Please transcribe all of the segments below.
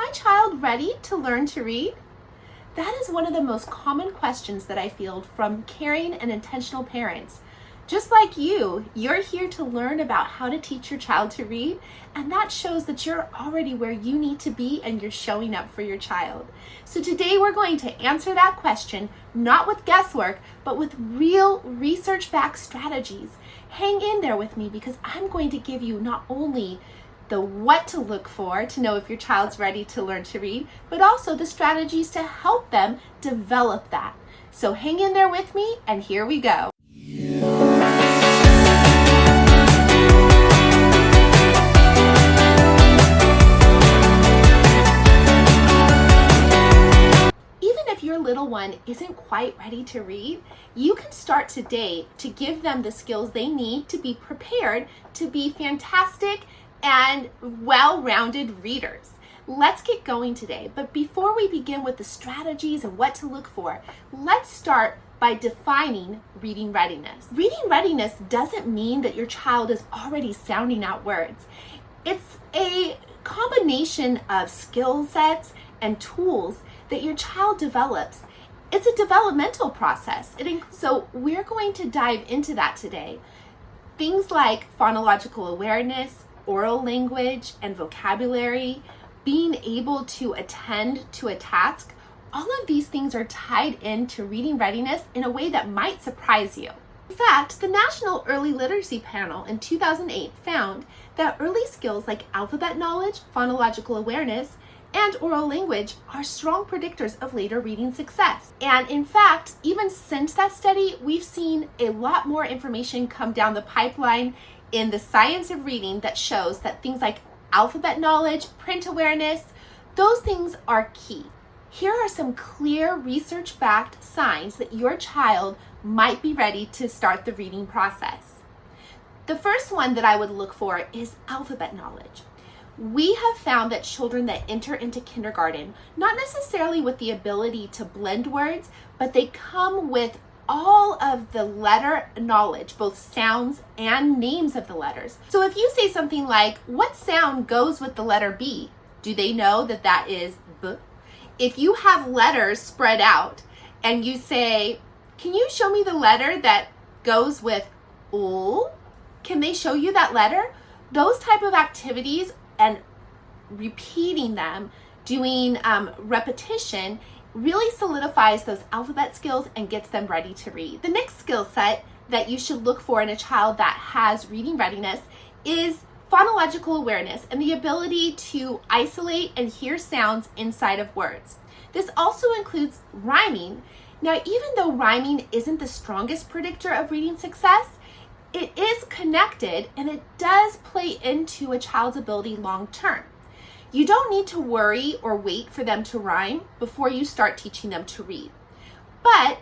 my child ready to learn to read? That is one of the most common questions that I field from caring and intentional parents. Just like you're here to learn about how to teach your child to read, and that shows that you're already where you need to be and you're showing up for your child. So today we're going to answer that question, not with guesswork, but with real research-backed strategies. Hang in there with me because I'm going to give you not only the what to look for to know if your child's ready to learn to read, but also the strategies to help them develop that. So hang in there with me, and here we go. Your little one isn't quite ready to read, you can start today to give them the skills they need to be prepared to be fantastic and well-rounded readers. Let's get going today, but before we begin with the strategies and what to look for, let's start by defining reading readiness. Reading readiness doesn't mean that your child is already sounding out words. It's a combination of skill sets and tools that your child develops. It's a developmental process. So we're going to dive into that today. Things like phonological awareness, oral language, and vocabulary, being able to attend to a task, all of these things are tied into reading readiness in a way that might surprise you. In fact, the National Early Literacy Panel in 2008 found that early skills like alphabet knowledge, phonological awareness, and oral language are strong predictors of later reading success. And in fact, even since that study, we've seen a lot more information come down the pipeline in the science of reading that shows that things like alphabet knowledge, print awareness, those things are key. Here are some clear research-backed signs that your child might be ready to start the reading process. The first one that I would look for is alphabet knowledge. We have found that children that enter into kindergarten, not necessarily with the ability to blend words, but they come with all of the letter knowledge, both sounds and names of the letters. So if you say something like, what sound goes with the letter B? Do they know that that is B? If you have letters spread out and you say, can you show me the letter that goes with O? Can they show you that letter? Those type of activities and repeating them, doing repetition, really solidifies those alphabet skills and gets them ready to read. The next skill set that you should look for in a child that has reading readiness is phonological awareness and the ability to isolate and hear sounds inside of words. This also includes rhyming. Now, even though rhyming isn't the strongest predictor of reading success, it is connected and it does play into a child's ability long term. You don't need to worry or wait for them to rhyme before you start teaching them to read. But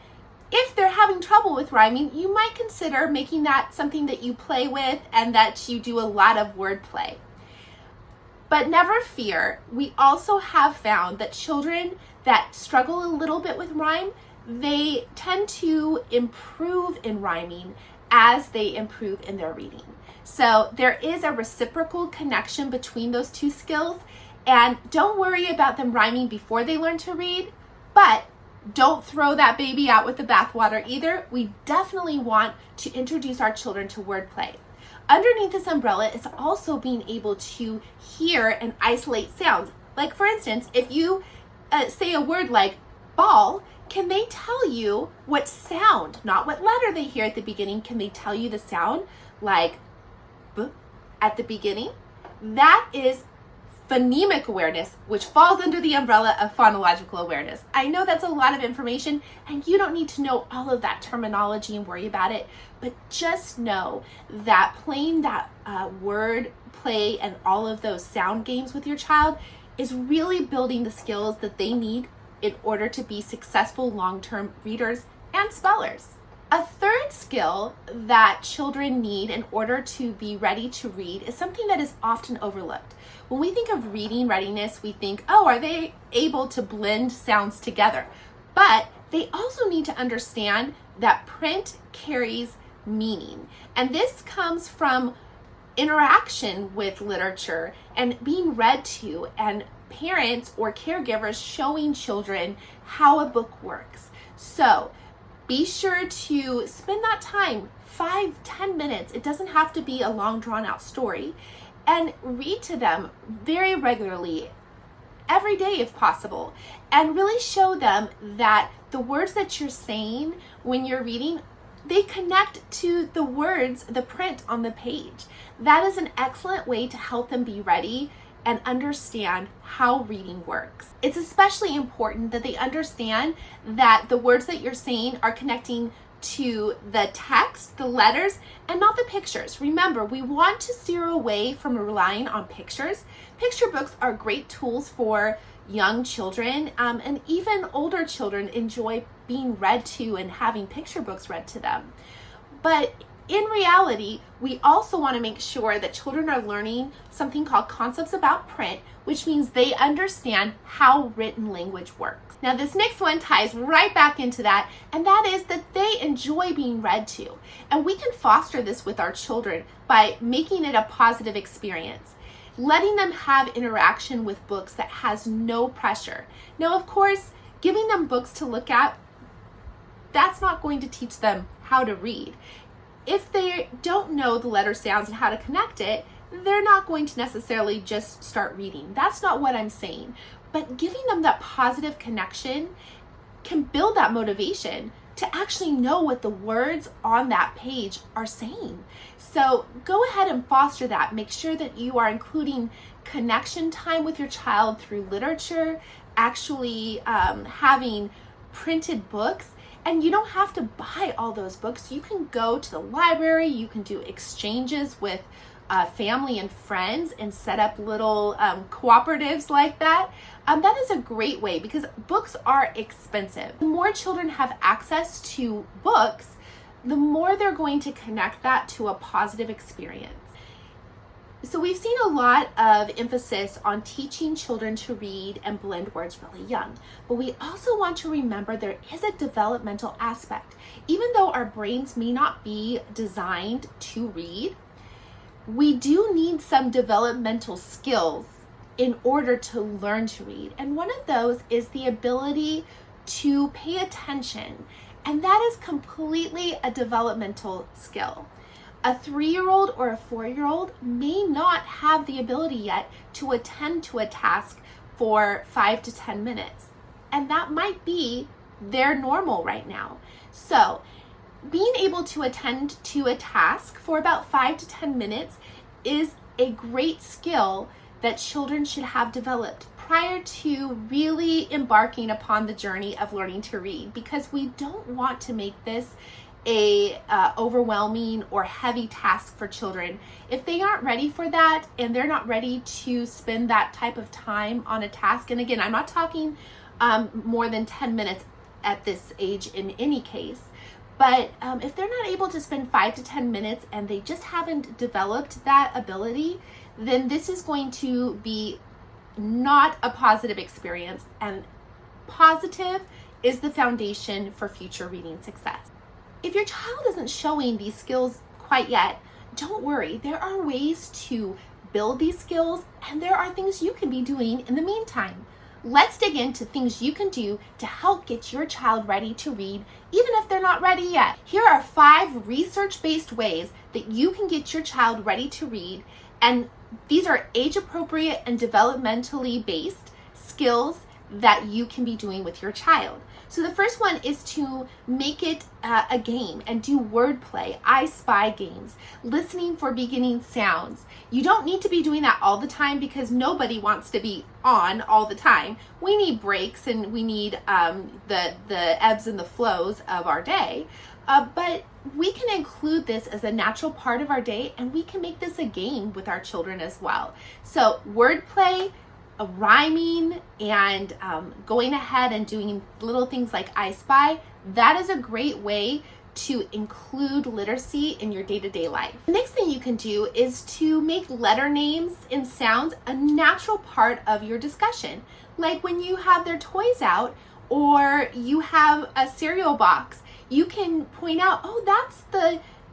if they're having trouble with rhyming, you might consider making that something that you play with and that you do a lot of word play. But never fear, we also have found that children that struggle a little bit with rhyme, they tend to improve in rhyming as they improve in their reading. So there is a reciprocal connection between those two skills, and don't worry about them rhyming before they learn to read, but don't throw that baby out with the bathwater either. We definitely want to introduce our children to wordplay. Underneath this umbrella is also being able to hear and isolate sounds. Like for instance, if you say a word like ball, can they tell you what sound, not what letter they hear at the beginning, can they tell you the sound like B at the beginning? That is phonemic awareness, which falls under the umbrella of phonological awareness. I know that's a lot of information and you don't need to know all of that terminology and worry about it, but just know that playing that word play and all of those sound games with your child is really building the skills that they need in order to be successful long-term readers and spellers. A third skill that children need in order to be ready to read is something that is often overlooked. When we think of reading readiness, we think, oh, are they able to blend sounds together? But they also need to understand that print carries meaning. And this comes from interaction with literature and being read to and parents or caregivers showing children how a book works. So be sure to spend that time, 5-10 minutes. It doesn't have to be a long drawn out story, and read to them very regularly, every day if possible, and really show them that the words that you're saying when you're reading, they connect to the words, the print on the page. That is an excellent way to help them be ready and understand how reading works. It's especially important that they understand that the words that you're saying are connecting to the text, the letters, and not the pictures. Remember, we want to steer away from relying on pictures. Picture books are great tools for young children, and even older children enjoy being read to and having picture books read to them. But in reality, we also want to make sure that children are learning something called concepts about print, which means they understand how written language works. Now, this next one ties right back into that, and that is that they enjoy being read to. And we can foster this with our children by making it a positive experience, letting them have interaction with books that has no pressure. Now, of course, giving them books to look at, that's not going to teach them how to read. If they don't know the letter sounds and how to connect it, they're not going to necessarily just start reading. That's not what I'm saying. But giving them that positive connection can build that motivation to actually know what the words on that page are saying. So go ahead and foster that. Make sure that you are including connection time with your child through literature, actually having printed books. And you don't have to buy all those books. You can go to the library, you can do exchanges with family and friends and set up little cooperatives like that. That is a great way because books are expensive. The more children have access to books, the more they're going to connect that to a positive experience. So we've seen a lot of emphasis on teaching children to read and blend words really young, but we also want to remember there is a developmental aspect. Even though our brains may not be designed to read, we do need some developmental skills in order to learn to read. And one of those is the ability to pay attention, and that is completely a developmental skill. A 3-year-old or a 4-year-old may not have the ability yet to attend to a task for 5 to 10 minutes. And that might be their normal right now. So being able to attend to a task for about 5 to 10 minutes is a great skill that children should have developed prior to really embarking upon the journey of learning to read, because we don't want to make this a overwhelming or heavy task for children. If they aren't ready for that and they're not ready to spend that type of time on a task, and again, I'm not talking more than 10 minutes at this age in any case, but if they're not able to spend 5 to 10 minutes and they just haven't developed that ability, then this is going to be not a positive experience, and positive is the foundation for future reading success. If your child isn't showing these skills quite yet, don't worry. There are ways to build these skills, and there are things you can be doing in the meantime. Let's dig into things you can do to help get your child ready to read, even if they're not ready yet. Here are 5 research-based ways that you can get your child ready to read, and these are age-appropriate and developmentally based skills that you can be doing with your child. So the first one is to make it a game and do wordplay, I Spy games, listening for beginning sounds. You don't need to be doing that all the time because nobody wants to be on all the time. We need breaks and we need the ebbs and the flows of our day. But we can include this as a natural part of our day, and we can make this a game with our children as well. So wordplay, rhyming, and going ahead and doing little things like I Spy, that is a great way to include literacy in your day-to-day life. The next thing you can do is to make letter names and sounds a natural part of your discussion. Like when you have their toys out or you have a cereal box, you can point out, oh, that's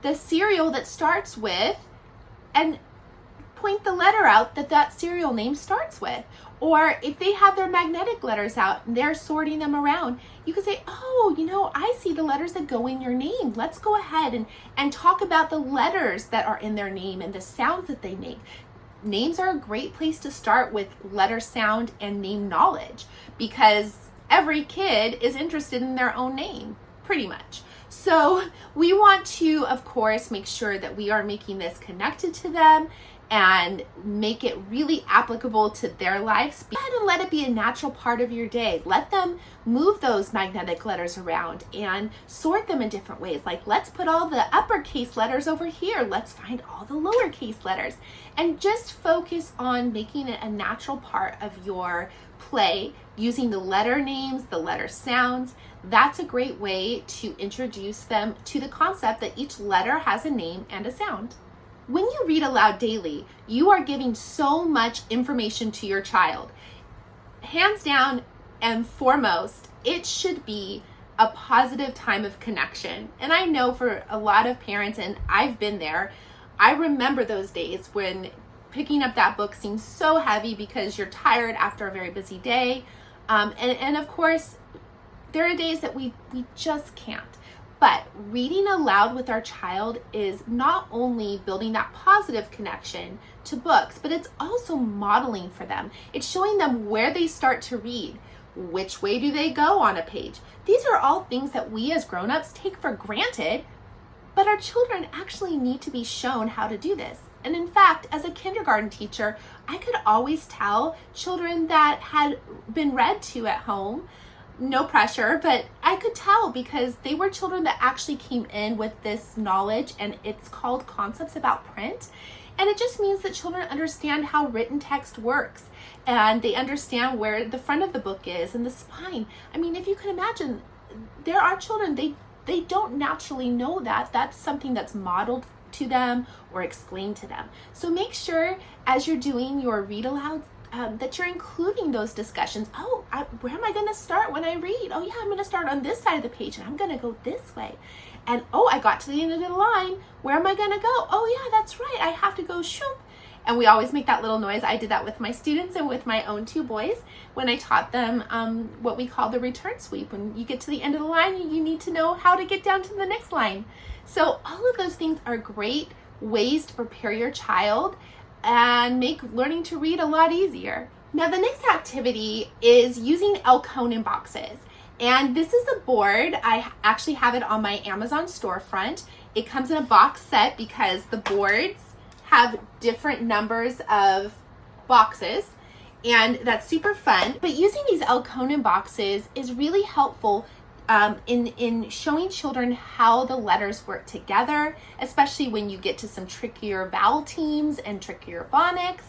the cereal that starts with, and point the letter out that that serial name starts with. Or if they have their magnetic letters out and they're sorting them around, you can say, oh, I see the letters that go in your name. Let's go ahead and talk about the letters that are in their name and the sounds that they make. Names are a great place to start with letter sound and name knowledge, because every kid is interested in their own name, pretty much. So we want to, of course, make sure that we are making this connected to them and make it really applicable to their lives. Go ahead and let it be a natural part of your day. Let them move those magnetic letters around and sort them in different ways. Like, let's put all the uppercase letters over here. Let's find all the lowercase letters. And just focus on making it a natural part of your play, using the letter names, the letter sounds. That's a great way to introduce them to the concept that each letter has a name and a sound. When you read aloud daily, you are giving so much information to your child. Hands down and foremost, it should be a positive time of connection. And I know for a lot of parents, and I've been there, I remember those days when picking up that book seems so heavy because you're tired after a very busy day. And of course, there are days that we just can't. But reading aloud with our child is not only building that positive connection to books, but it's also modeling for them. It's showing them where they start to read. Which way do they go on a page? These are all things that we as grown-ups take for granted, but our children actually need to be shown how to do this. And in fact, as a kindergarten teacher, I could always tell children that had been read to at home, no pressure, but I could tell because they were children that actually came in with this knowledge, and it's called Concepts About Print. And it just means that children understand how written text works, and they understand where the front of the book is and the spine. I mean, if you can imagine, there are children, they don't naturally know that. That's something that's modeled to them or explained to them. So make sure as you're doing your read aloud that you're including those discussions. Oh, where am I going to start when I read? Oh yeah, I'm going to start on this side of the page and I'm going to go this way. And oh, I got to the end of the line. Where am I going to go? Oh yeah, that's right. I have to go shoop. And we always make that little noise. I did that with my students and with my own 2 boys when I taught them what we call the return sweep. When you get to the end of the line, you need to know how to get down to the next line. So all of those things are great ways to prepare your child and make learning to read a lot easier. Now the next activity is using Elkonin boxes. And this is a board. I actually have it on my Amazon storefront. It comes in a box set because the boards have different numbers of boxes, and that's super fun. But using these Elkonin boxes is really helpful in showing children how the letters work together, especially when you get to some trickier vowel teams and trickier phonics.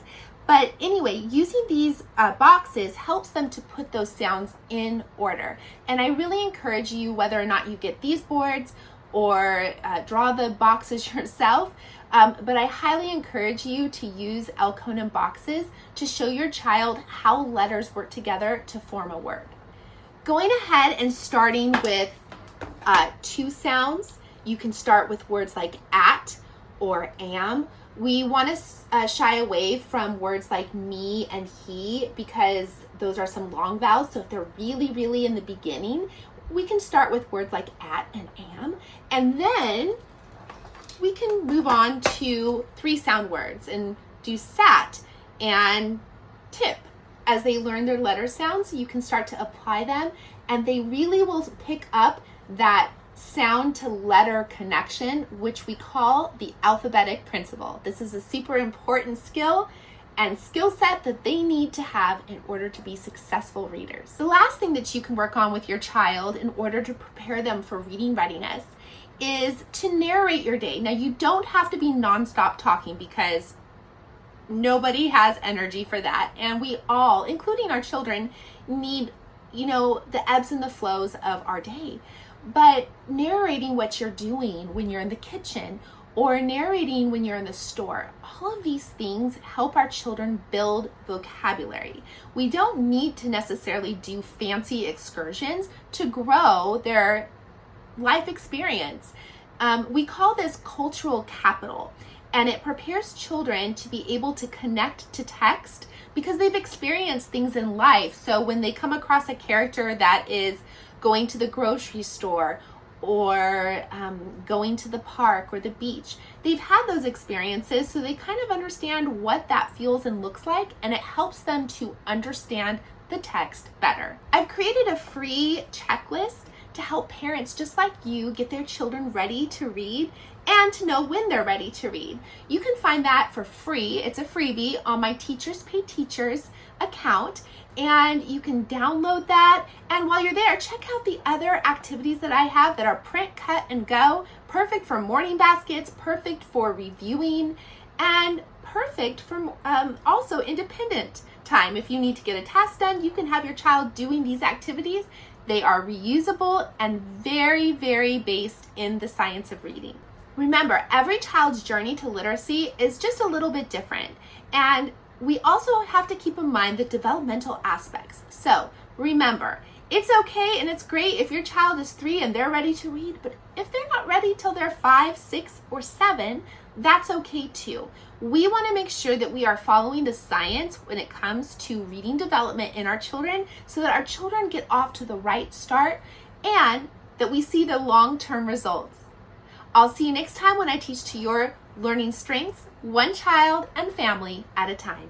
But anyway, using these boxes helps them to put those sounds in order. And I really encourage you, whether or not you get these boards or draw the boxes yourself, but I highly encourage you to use Elkonin boxes to show your child how letters work together to form a word. Going ahead and starting with 2 sounds, you can start with words like at or am. We want to shy away from words like me and he because those are some long vowels. So if they're really, really in the beginning, we can start with words like at and am, and then we can move on to 3 sound words and do sat and tip. As they learn their letter sounds, you can start to apply them, and they really will pick up that sound to letter connection, which we call the alphabetic principle. This is a super important skill and skill set that they need to have in order to be successful readers. The last thing that you can work on with your child in order to prepare them for reading readiness is to narrate your day. Now, you don't have to be nonstop talking because nobody has energy for that. And we all, including our children, need, the ebbs and the flows of our day. But narrating what you're doing when you're in the kitchen or narrating when you're in the store, all of these things help our children build vocabulary. We don't need to necessarily do fancy excursions to grow their life experience. We call this cultural capital. and it prepares children to be able to connect to text because they've experienced things in life. So when they come across a character that is going to the grocery store or going to the park or the beach, they've had those experiences, so they kind of understand what that feels and looks like, and it helps them to understand the text better. I've created a free checklist to help parents just like you get their children ready to read and to know when they're ready to read. You can find that for free. It's a freebie on my Teachers Pay Teachers account, and you can download that. And while you're there, check out the other activities that I have that are print, cut, and go, perfect for morning baskets, perfect for reviewing, and perfect for also independent time. If you need to get a task done, you can have your child doing these activities. They are reusable and very, very based in the science of reading. Remember, every child's journey to literacy is just a little bit different. And we also have to keep in mind the developmental aspects. So remember, it's okay and it's great if your child is 3 and they're ready to read, but if they're not ready till they're 5, 6, or 7, that's okay too. We want to make sure that we are following the science when it comes to reading development in our children so that our children get off to the right start and that we see the long-term results. I'll see you next time when I teach to your learning strengths, one child and family at a time.